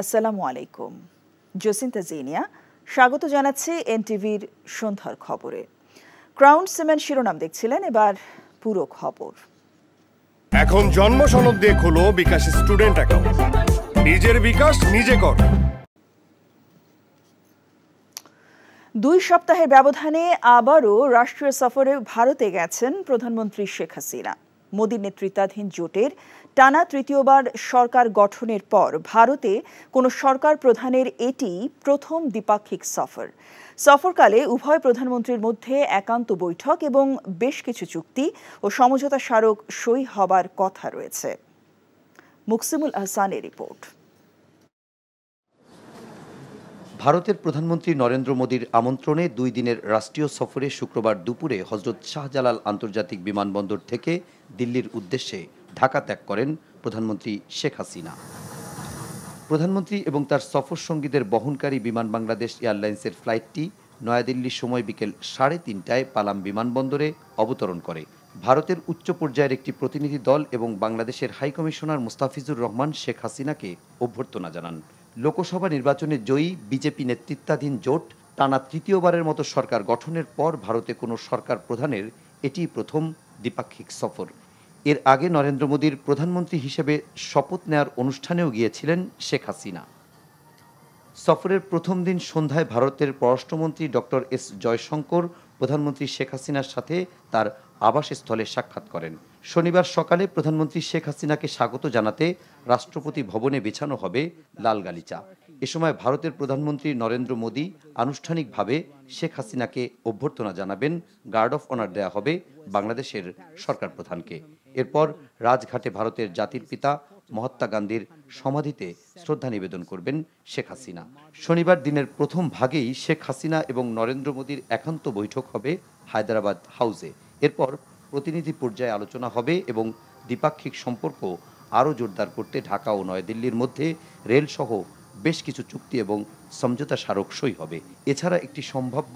আসসালামু আলাইকুম। জসিন্তা জিনিয়া স্বাগত জানাচ্ছি এনটিভির সন্ধ্যার খবরে। ক্রাউন সিমেন্ট শিরোনাম দেখছিলেন, এবার পুরো খবর। এখন জন্ম সনদ দিয়ে খোলো বিকাশ স্টুডেন্ট অ্যাকাউন্ট। নিজের বিকাশ নিজে কর। 2 সপ্তাহের ব্যবধানে আবারও রাষ্ট্রীয় সফরে ভারতে গেছেন প্রধানমন্ত্রী শেখ হাসিনা। মোদির নেতৃত্বাধীন জোটের টানা তৃতীয়বার সরকার গঠনের পর ভারতে কোনো সরকার প্রধানের এটি প্রথম দ্বিপাক্ষিক সফর। সফরকালে উভয় প্রধানমন্ত্রীর মধ্যে একান্ত বৈঠক এবং বেশ কিছু চুক্তি ও সমঝোতা স্মারক সই হবার কথা রয়েছে। মুকসিমুল আহসানের রিপোর্ট। ভারতের প্রধানমন্ত্রী নরেন্দ্র মোদীর আমন্ত্রণে 2 দিনের রাষ্ট্রীয় সফরে শুক্রবার দুপুরে হজরত শাহজালাল আন্তর্জাতিক বিমানবন্দর থেকে দিল্লির উদ্দেশ্যে ঢাকা ত্যাগ করেন প্রধানমন্ত্রী শেখ হাসিনা। প্রধানমন্ত্রী এবং তার সফর সঙ্গীদের বহনকারী বিমান বাংলাদেশ এয়ারলাইন্সের ফ্লাইটটি নয়াদিল্লির সময় বিকেল 3:30টায় পালাম বিমানবন্দরে অবতরণ করে। ভারতের উচ্চ পর্যায়ের একটি প্রতিনিধি দল এবং বাংলাদেশের হাইকমিশনার মুস্তাফিজুর রহমান শেখ হাসিনাকে অভ্যর্থনা জানান। লোকসভা নির্বাচনে জয়ী বিজেপি নেতৃত্বাধীন জোট টানা তৃতীয়বারের মতো সরকার গঠনের পর ভারতে কোনো সরকার প্রধানের এটি প্রথম দ্বিপাক্ষিক সফর। এর আগে নরেন্দ্র মোদীর প্রধানমন্ত্রী হিসেবে শপথ নেওয়ার অনুষ্ঠানেও গিয়েছিলেন শেখ হাসিনা। সফরের প্রথম দিন সন্ধ্যায় ভারতের পররাষ্ট্রমন্ত্রী ডক্টর এস জয়শঙ্কর প্রধানমন্ত্রী শেখ হাসিনার সাথে তার আবাসস্থলে সাক্ষাৎ করেন। শনিবার সকালে প্রধানমন্ত্রী শেখ হাসিনাকে স্বাগত জানাতে রাষ্ট্রপতি ভবনে বিছানো হবে লাল গালিচা। এ সময় ভারতের প্রধানমন্ত্রী নরেন্দ্র মোদী আনুষ্ঠানিকভাবে শেখ হাসিনাকে অভ্যর্থনা জানাবেন। গার্ড অফ অনার দেয়া হবে বাংলাদেশের সরকার প্রধানকে। এরপর রাজঘাটে ভারতের জাতির পিতা মহাত্মা গান্ধীর সমাধিতে শ্রদ্ধা নিবেদন করবেন শেখ হাসিনা। শনিবার দিনের প্রথম ভাগেই শেখ হাসিনা এবং নরেন্দ্র মোদীর একান্ত বৈঠক হবে হায়দ্রাবাদ হাউসে। এরপর প্রতিনিধি পর্যায়ে আলোচনা হবে এবং দ্বিপাক্ষিক সম্পর্ক আরও জোরদার করতে ঢাকা ও নয়াদিল্লির মধ্যে রেলসহ বেশ কিছু চুক্তি এবং সমঝোতা স্মারক সই হবে। এছাড়া একটি সম্ভাব্য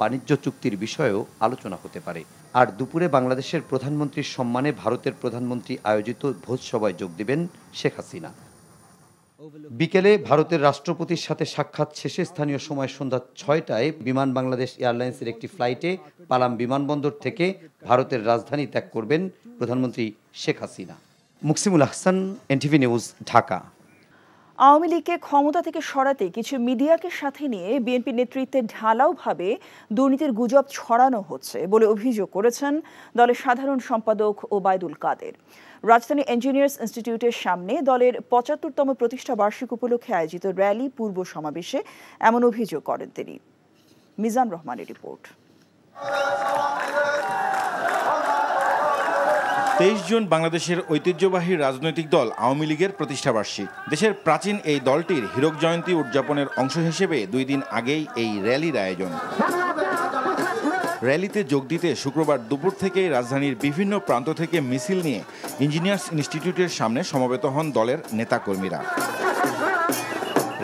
বাণিজ্য চুক্তির বিষয়েও আলোচনা হতে পারে। আর দুপুরে বাংলাদেশের প্রধানমন্ত্রীর সম্মানে ভারতের প্রধানমন্ত্রী আয়োজিত ভোজসভায় যোগ দেবেন শেখ হাসিনা। বিকেলে ভারতের রাষ্ট্রপতির সাথে সাক্ষাৎ শেষে স্থানীয় সময় সন্ধ্যা 6টায় বিমান বাংলাদেশ এয়ারলাইন্সের একটি ফ্লাইটে পালাম বিমানবন্দর থেকে ভারতের রাজধানী ত্যাগ করবেন প্রধানমন্ত্রী শেখ হাসিনা। Muksimul Ahsan, NTV news, Dhaka. আওয়ামী লীগকে ক্ষমতা থেকে সরাতে কিছু মিডিয়াকে সাথে নিয়ে বিএনপি নেতৃত্বে ঢালাওভাবে দুর্নীতির গুজব ছড়ানো হচ্ছে বলে অভিযোগ করেছেন দলের সাধারণ সম্পাদক ওবায়দুল কাদের। রাজধানী ইঞ্জিনিয়ার্স ইনস্টিটিউটের সামনে দলের 75তম প্রতিষ্ঠা বার্ষিক উপলক্ষে আয়োজিত র্যালি পূর্ব সমাবেশে এমন অভিযোগ করেন তিনি। মিজান রহমানের রিপোর্ট। 23 জুন বাংলাদেশের ঐতিহ্যবাহী রাজনৈতিক দল আওয়ামী লীগের প্রতিষ্ঠাবার্ষিক। দেশের প্রাচীন এই দলটির হীরক জয়ন্তী উদযাপনের অংশ হিসেবে 2 দিন আগেই এই র্যালির আয়োজন। র্যালিতে যোগ দিতে শুক্রবার দুপুর থেকেই রাজধানীর বিভিন্ন প্রান্ত থেকে মিছিল নিয়ে ইঞ্জিনিয়ার্স ইনস্টিটিউটের সামনে সমবেত হন দলের নেতাকর্মীরা।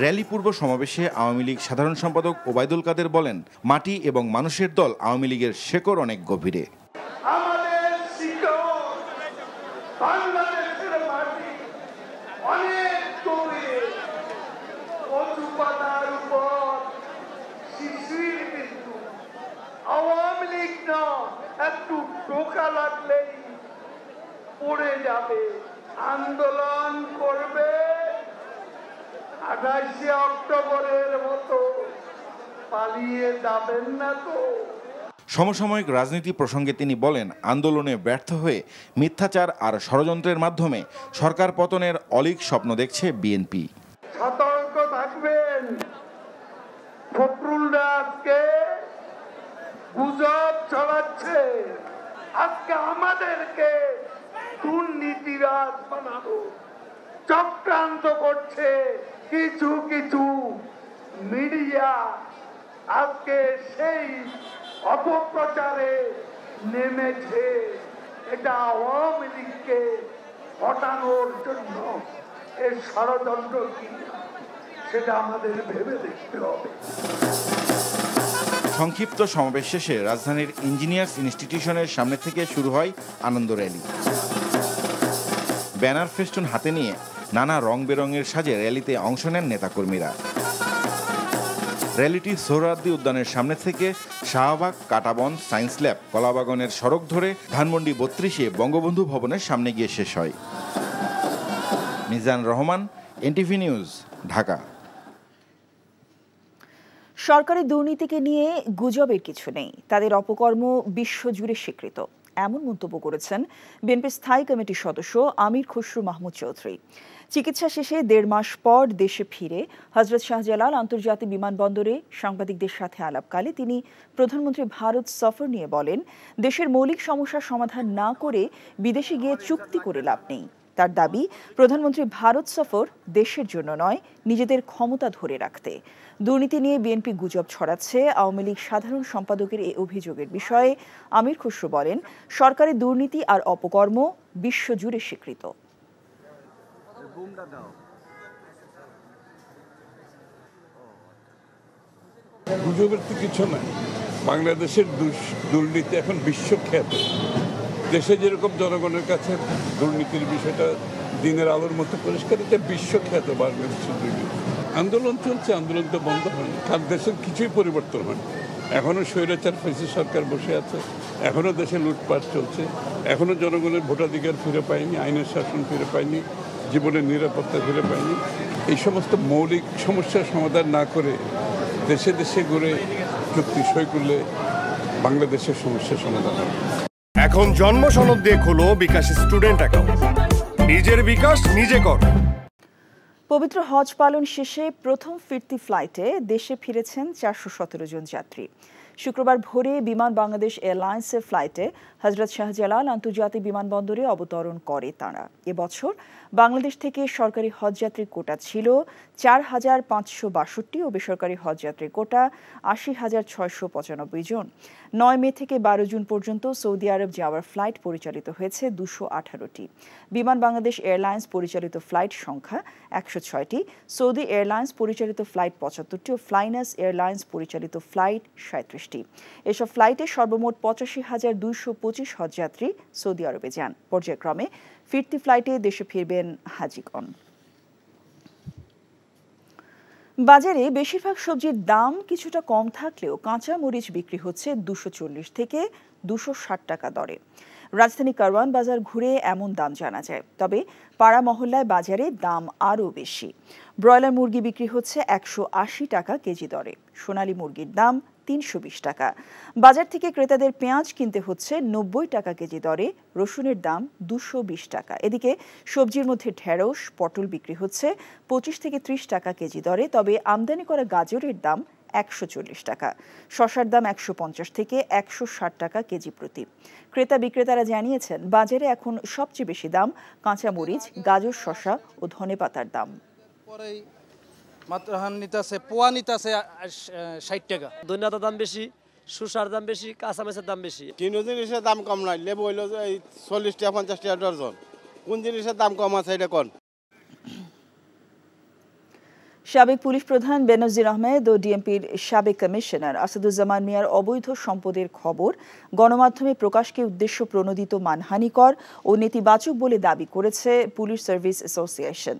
র্যালি পূর্ব সমাবেশে আওয়ামী লীগ সাধারণ সম্পাদক ওবায়দুল কাদের বলেন, মাটি এবং মানুষের দল আওয়ামী লীগের শেকড় অনেক গভীরে। আওয়ামী লীগ না একটু টোকা লাগলেই পড়ে যাবে, আন্দোলন করবে। 28শে অক্টোবরের মতো পালিয়ে যাবেন না তো। সমসাময়িক রাজনীতি প্রসঙ্গে তিনি বলেন, আন্দোলনে ব্যর্থ হয়ে মিথ্যাচার আর ষড়যন্ত্রের মাধ্যমে সরকার পতনের অলীক স্বপ্ন দেখছে বিএনপি। সতর্ক থাকবেন, ফখরুলরা আজকে গুজব ছড়াচ্ছে, আজকে আমাদেরকে দুর্নীতিবাজ বানানো চক্রান্ত করছে কিছু কিছু মিডিয়া। আজকে সেই অপপ্রচারে নেমেছে। এটা আওয়ামী লীগকে হটানোর জন্য এর ষড়যন্ত্র কি, সেটা আমাদের ভেবে দেখতে হবে। সংক্ষিপ্ত সমাবেশ শেষে রাজধানীর ইঞ্জিনিয়ার্স ইনস্টিটিউশনের সামনে থেকে শুরু হয় আনন্দ র্যালি। ব্যানার ফেস্টুন হাতে নিয়ে নানা রং বেরঙের সাজে র্যালিতে অংশ নেন নেতাকর্মীরা। র্যালিটি সোহরাওয়ার্দী উদ্যানের সামনে থেকে শাহবাগ, কাঁটাবন, সায়েন্স ল্যাব, কলাবাগানের সড়ক ধরে ধানমন্ডি ৩২-এ বঙ্গবন্ধু ভবনের সামনে গিয়ে শেষ হয়। Mizan Rahman, NTV news, Dhaka. সরকারের দুর্নীতিকে নিয়ে গুজবের কিছু নেই, তাদের অপকর্ম বিশ্বজুড়ে স্বীকৃত, এমন মন্তব্য করেছেন বিএনপির স্থায়ী কমিটির সদস্য আমির খসরু মাহমুদ চৌধুরী। চিকিৎসা শেষে ১.৫ মাস পর দেশে ফিরে হযরত শাহজালাল আন্তর্জাতিক বিমানবন্দরে সাংবাদিকদের সাথে আলাপকালে তিনি প্রধানমন্ত্রী ভারত সফর নিয়ে বলেন, দেশের মৌলিক সমস্যার সমাধান না করে বিদেশে গিয়ে চুক্তি করে লাভ নেই। তার দাবি, প্রধানমন্ত্রী ভারত সফর দেশের জন্য নয়, নিজেদের ক্ষমতা ধরে রাখতে। দুর্নীতি নিয়ে বিএনপি গুজব ছড়াচ্ছে। আওয়ামী লীগ সাধারণ সম্পাদকের এই অভিযোগের বিষয়ে আমির খসরু বলেন, সরকারের দুর্নীতি আর অপকর্ম বিশ্বজুড়ে স্বীকৃত। গুজবের তো কিছু নাই, বাংলাদেশের দুর্নীতি এখন বিশ্বখ্যাত। দেশে যেরকম জনগণের কাছে দুর্নীতির বিষয়টা দিনের আলোর মতো পরিষ্কার, এটা বিশ্বখ্যাত বাংলাদেশের দুর্নীতি। আন্দোলন চলছে, আন্দোলন তো বন্ধ হয়নি, কারণ দেশের কিছুই পরিবর্তন হয়নি। এখনও স্বৈরাচার ফ্যাসিস্ট সরকার বসে আছে, এখনও দেশে লুটপাট চলছে, এখনও জনগণের ভোটাধিকার ফিরে পায়নি, আইনের শাসন ফিরে পায়নি, জীবনের নিরাপত্তা ফিরে পায়নি। এই সমস্ত মৌলিক সমস্যার সমাধান না করে দেশে দেশে ঘুরে চুক্তি সই করলে বাংলাদেশের সমস্যার সমাধান হবে। এখন জন্ম সনদ দিয়ে খোলো বিকাশ স্টুডেন্ট অ্যাকাউন্ট। নিজের বিকাশ নিজে কর। পবিত্র হজ পালন শেষে প্রথম ফিরতি ফ্লাইটে দেশে ফিরেছেন ৪১৭ জন যাত্রী। শুক্রবার ভোরে বিমান বাংলাদেশ এয়ারলাইন্সের ফ্লাইটে হযরত শাহজালাল আন্তর্জাতিক বিমানবন্দরে অবতরণ করে তাঁরা। এবছর বাংলাদেশ থেকে সরকারি হজযাত্রীর কোটা ছিল ৪,৫৬২ ও বেসরকারি হজযাত্রীর কোটা ৮০,৬৯৫ জন। ৯ মে থেকে ১২ জুন পর্যন্ত সৌদি আরব যাওয়ার ফ্লাইট পরিচালিত হয়েছে ২১৮টি। বিমান বাংলাদেশ এয়ারলাইন্স পরিচালিত ফ্লাইট সংখ্যা ১০৬টি, সৌদি এয়ারলাইন্স পরিচালিত ফ্লাইট ৭৫টি ও ফ্লাইনাস এয়ারলাইন্স পরিচালিত ফ্লাইট ৩৭টি। এসব ফ্লাইটে সর্বমোট ৮৫,২২৫ হজযাত্রী সৌদি আরবে যান। পর্যায়ক্রমে ফিরতি ফ্লাইটে দেশে ফিরবেন হাজিগণ। বাজারে বেশিরভাগ সবজির দাম কিছুটা কম থাকলেও কাঁচা মরিচ বিক্রি হচ্ছে ২৪০ থেকে ২৬০ টাকা দরে। রাজধানী কারওয়ান বাজার ঘুরে এমন দাম জানা যায়। তবে পাড়া মহল্লায় বাজারে দাম আরও বেশি। ব্রয়লার মুরগি বিক্রি হচ্ছে ১৮০ টাকা কেজি দরে, সোনালী মুরগির দাম ৩২০ টাকা। বাজার থেকে ক্রেতাদের পেঁয়াজ কিনতে হচ্ছে ৯০ টাকা কেজি দরে, রসুনের দাম ২২০ টাকা। এদিকে সবজির মধ্যে ঢেঁড়স, পটল বিক্রি হচ্ছে ২৫ থেকে ৩০ টাকা কেজি দরে, তবে আমদানি করা গাজরের দাম ১৪০ টাকা। শসার দাম ১৫০ থেকে ১৬০ টাকা কেজি প্রতি। ক্রেতা বিক্রেতারা জানিয়েছেন, বাজারে এখন সবচেয়ে বেশি দাম কাঁচা মরিচ, গাজর, শসা ও ধনেপাতার দাম। পোয়া নিতেছে ৬০ টাকা। ধনিয়ার দাম বেশি, শসার দাম বেশি, কাঁচা মাছের দাম বেশি। কোন জিনিসের দাম কম নাই, লেবু হইলো ৪০ টাকা ৫০ টাকা ডজন। কোন জিনিসের দাম কম আছে এটা কোন? সাবেক পুলিশ প্রধান বেনজির আহমেদ ও ডিএমপির সাবেক কমিশনার আসাদুজ্জামান মিয়ার অবৈধ সম্পদের খবর গণমাধ্যমে প্রকাশকে উদ্দেশ্য প্রণোদিত, মানহানিকর ও নেতিবাচক বলে দাবি করেছে পুলিশ সার্ভিস অ্যাসোসিয়েশন।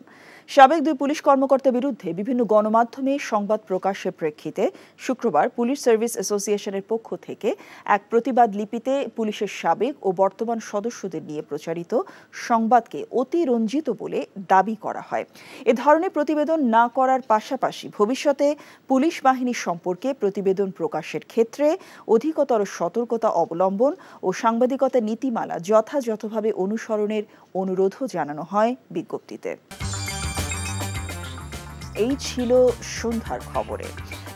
সাবেক ২ পুলিশ কর্মকর্তার বিরুদ্ধে বিভিন্ন গণমাধ্যমে সংবাদ প্রকাশের প্রেক্ষিতে শুক্রবার পুলিশ সার্ভিস অ্যাসোসিয়েশনের পক্ষ থেকে এক প্রতিবাদ লিপিতে পুলিশের সাবেক ও বর্তমান সদস্যদের নিয়ে প্রচারিত সংবাদকে অতিরঞ্জিত বলে দাবি করা হয়। এ ধরনের প্রতিবেদন না করার পাশাপাশি ভবিষ্যতে পুলিশ বাহিনী সম্পর্কে প্রতিবেদন প্রকাশের ক্ষেত্রে অধিকতর সতর্কতা অবলম্বন ও সাংবাদিকতা নীতিমালা যথাযথভাবে অনুসরণের অনুরোধও জানানো হয় বিজ্ঞপ্তিতে। এই ছিল সন্ধ্যার খবরে।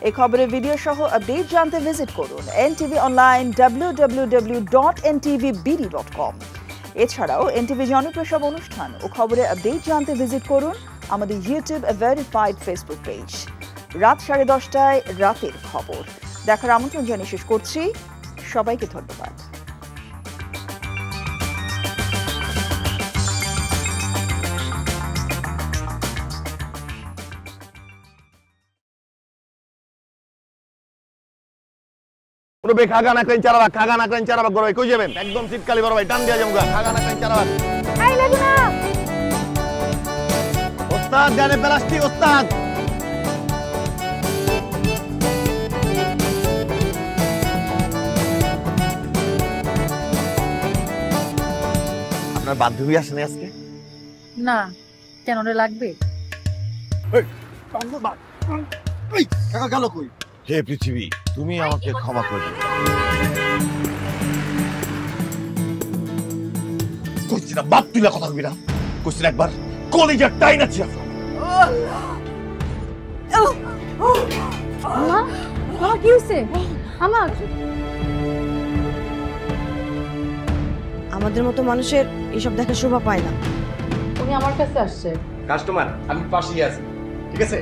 এই খবরের ভিডিও সহ আপডেট জানতে ভিজিট করুন NTV অনলাইন www.ntvbd.com। এছাড়াও NTV জনপ্রিয় সব অনুষ্ঠান ও খবরের আপডেট জানতে ভিজিট করুন আমাদের ইউটিউব ভেরিফাইড ফেসবুক পেজ। রাত 10:30টায় রাতের খবর দেখার আমন্ত্রণ জানিয়ে শেষ করছি। সবাইকে ধন্যবাদ। খাগা না করেন চারাবাগ, খাগা না করেন চারাবাগ, বড় ভাই কই যাবেন? একদম শীতকালে বড় ভাই টান দিয়া যাবো, খাগা না করেন চারাবাগ। ওস্তাদ গানে প্লাস্টিক ওস্তাদ। আপনার বান্ধবী আসেনি আজকে? না, কেন রে লাগবে? গেল কই? হে পৃথিবী, তুমি আমাকে ক্ষমা করে দিও। কইছি না বাপ তুইলা কথা কবি না, কইছি না একবার কলিজার টাইন আছে। কি হয়েছে আমার? আমাদের মতো মানুষের এসব দেখা শোভা পায় না। উনি আমার কাছে আসছে। কাস্টমার, আমি পাশেই আছি, ঠিক আছে?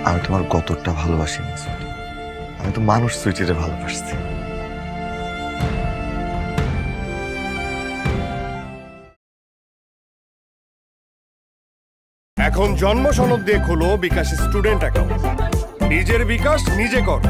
আমি তোমার কতটা ভালোবাসি, আমি তো মানুষ সুইটিরে ভালোবাসছি। এখন জন্ম সনদ দিয়ে খোলো বিকাশ স্টুডেন্ট অ্যাকাউন্ট। নিজের বিকাশ নিজে কর।